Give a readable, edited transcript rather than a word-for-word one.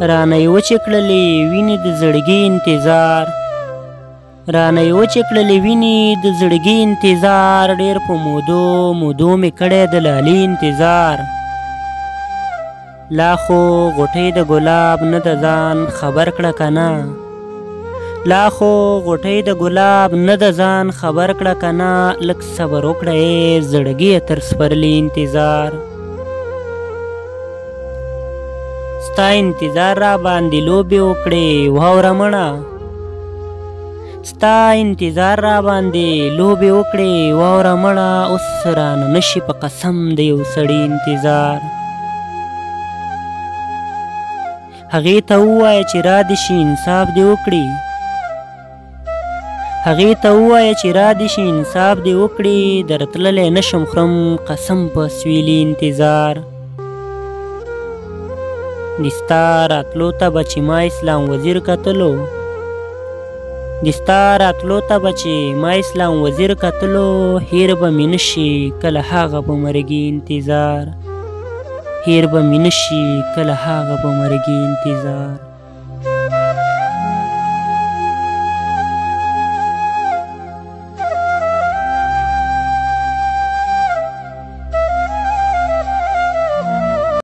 رانه یې وچې کړلې وینې د زړګي انتظار رانه یې وچې کړلې وینې د زړګي انتظار ډېر په مودو مې کړی د لالي انتظار لا خو غوټۍ د ګلاب نه د ځان خبر کړه که نه لا خو غوټۍ د ګلاب نه د ځان خبر کړه که نه لږ صبر وکړه ای زړګیه تر سپرلي انتظار ستا انتظار را باندې لوبې وکړې واوره مړه ستا انتظار را باندې لوبې وکړې واوره مړه اوس رانه نشي په قسم د یو سړي انتظار هغې ته ووایه چې را دې شي انصاف دې وکړي هغې ته ووایه چې را دې شي انصاف دې وکړي درتللی نشم خورم قسم په سویلي انتظار د ستا راتلو ته به چې ما اسلام وزیر کتلو د ستا راتلو ته به چې ما اسلام وزیر کتلو هیر به مې نشي کله هغه به مرګي انتظار هیر به مې نشي کله هغه به مرګي انتظار